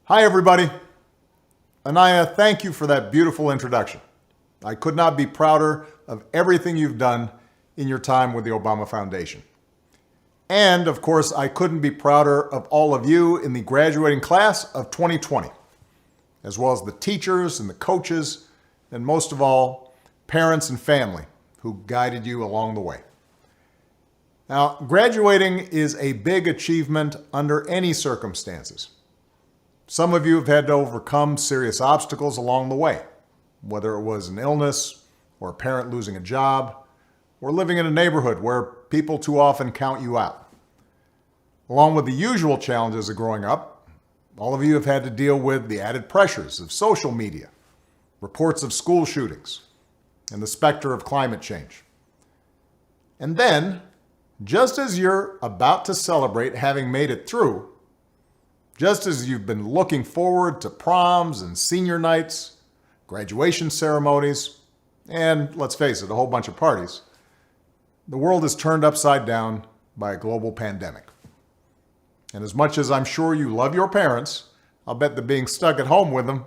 Hi, everybody. Anaya, thank you for that beautiful introduction. I could not be prouder of everything you've done in your time with the Obama Foundation. And, of course, I couldn't be prouder of all of you in the graduating class of 2020, as well as the teachers and the coaches, and most of all, parents and family who guided you along the way. Now, graduating is a big achievement under any circumstances. Some of you have had to overcome serious obstacles along the way, whether it was an illness or a parent losing a job or living in a neighborhood where people too often count you out. Along with the usual challenges of growing up, all of you have had to deal with the added pressures of social media, reports of school shootings, and the specter of climate change. And then, just as you're about to celebrate having made it through, just as you've been looking forward to proms and senior nights, graduation ceremonies, and let's face it, a whole bunch of parties, the world is turned upside down by a global pandemic. And as much as I'm sure you love your parents, I'll bet that being stuck at home with them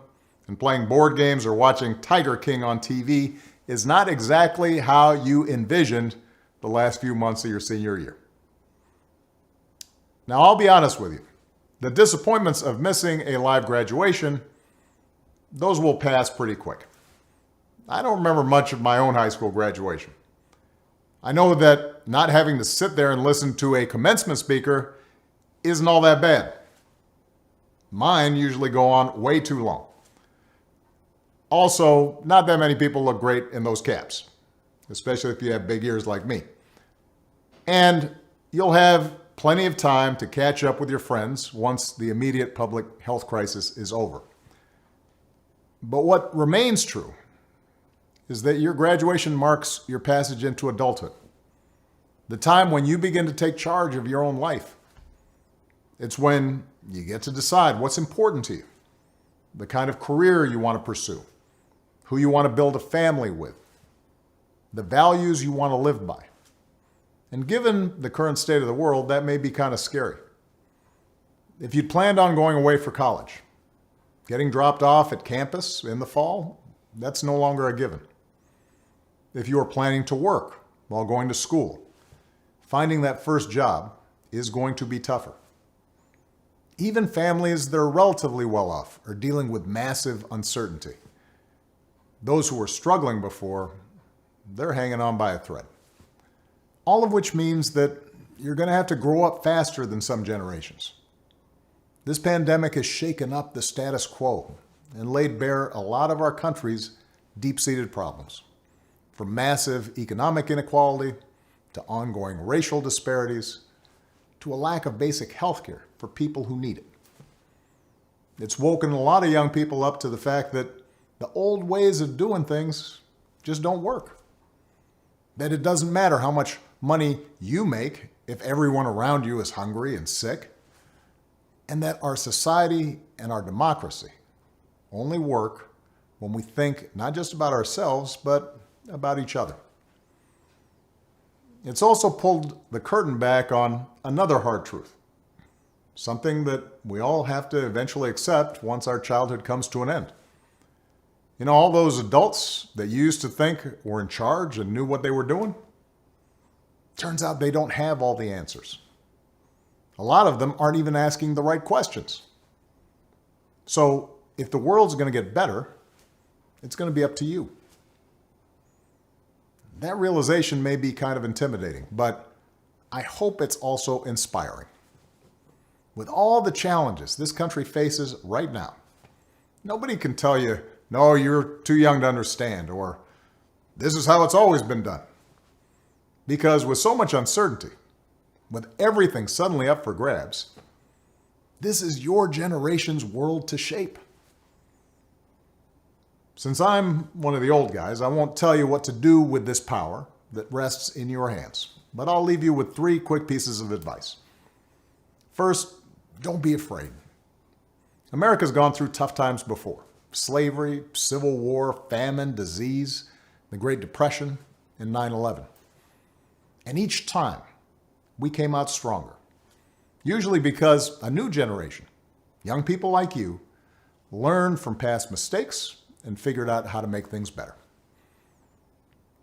and playing board games or watching Tiger King on TV is not exactly how you envisioned the last few months of your senior year. Now, I'll be honest with you. The disappointments of missing a live graduation, those will pass pretty quick. I don't remember much of my own high school graduation. I know that not having to sit there and listen to a commencement speaker isn't all that bad. Mine usually go on way too long. Also, not that many people look great in those caps, especially if you have big ears like me. And you'll have plenty of time to catch up with your friends once the immediate public health crisis is over. But what remains true is that your graduation marks your passage into adulthood, the time when you begin to take charge of your own life. It's when you get to decide what's important to you, the kind of career you want to pursue, who you want to build a family with, the values you want to live by. And given the current state of the world, that may be kind of scary. If you'd planned on going away for college, getting dropped off at campus in the fall, that's no longer a given. If you are planning to work while going to school, finding that first job is going to be tougher. Even families that are relatively well off are dealing with massive uncertainty. Those who were struggling before, they're hanging on by a thread. All of which means that you're going to have to grow up faster than some generations. This pandemic has shaken up the status quo and laid bare a lot of our country's deep-seated problems, from massive economic inequality to ongoing racial disparities to a lack of basic health care for people who need it. It's woken a lot of young people up to the fact that the old ways of doing things just don't work. That it doesn't matter how much money you make if everyone around you is hungry and sick, and that our society and our democracy only work when we think not just about ourselves, but about each other. It's also pulled the curtain back on another hard truth, something that we all have to eventually accept once our childhood comes to an end. You know, all those adults that you used to think were in charge and knew what they were doing? Turns out they don't have all the answers. A lot of them aren't even asking the right questions. So if the world's going to get better, it's going to be up to you. That realization may be kind of intimidating, but I hope it's also inspiring. With all the challenges this country faces right now, nobody can tell you, no, you're too young to understand, or this is how it's always been done. Because with so much uncertainty, with everything suddenly up for grabs, this is your generation's world to shape. Since I'm one of the old guys, I won't tell you what to do with this power that rests in your hands, but I'll leave you with 3 quick pieces of advice. First, don't be afraid. America's gone through tough times before. Slavery, civil war, famine, disease, the Great Depression, and 9/11. And each time, we came out stronger. Usually because a new generation, young people like you, learned from past mistakes, and figured out how to make things better.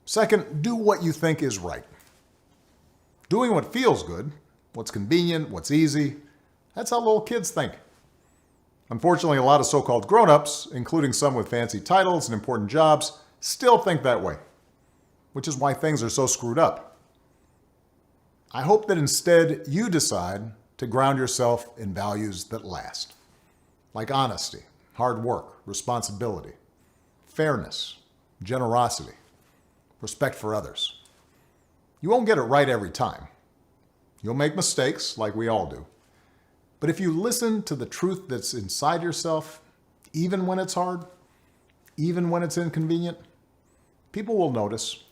Second, do what you think is right. Doing what feels good, what's convenient, what's easy, that's how little kids think. Unfortunately, a lot of so-called grown-ups, including some with fancy titles and important jobs, still think that way, which is why things are so screwed up. I hope that instead you decide to ground yourself in values that last, like honesty, hard work, responsibility, fairness, generosity, respect for others. You won't get it right every time. You'll make mistakes, like we all do. But if you listen to the truth that's inside yourself, even when it's hard, even when it's inconvenient, people will notice.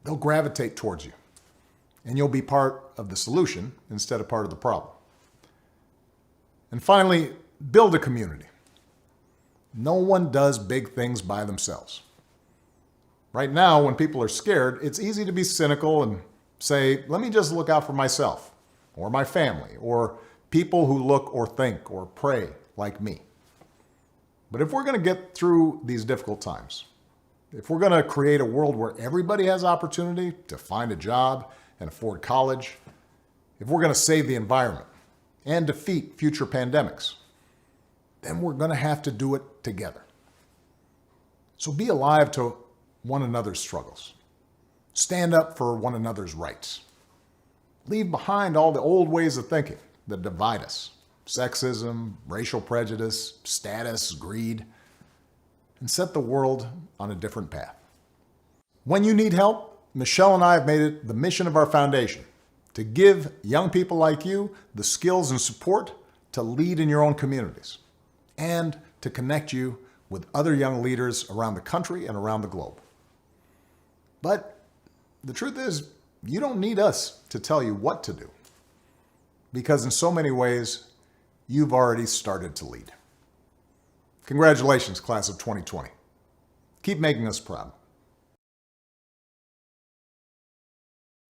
They'll gravitate towards you. And you'll be part of the solution instead of part of the problem. And finally, build a community. No one does big things by themselves. Right now, when people are scared, it's easy to be cynical and say, let me just look out for myself, or my family, or people who look or think or pray like me. But if we're going to get through these difficult times, if we're going to create a world where everybody has opportunity to find a job and afford college, if we're going to save the environment and defeat future pandemics, then we're going to have to do it together. So be alive to one another's struggles. Stand up for one another's rights. Leave behind all the old ways of thinking that divide us: sexism, racial prejudice, status, greed, and set the world on a different path. When you need help, Michelle and I have made it the mission of our foundation to give young people like you the skills and support to lead in your own communities and to connect you with other young leaders around the country and around the globe. But the truth is, you don't need us to tell you what to do, because in so many ways, you've already started to lead. Congratulations, class of 2020. Keep making us proud.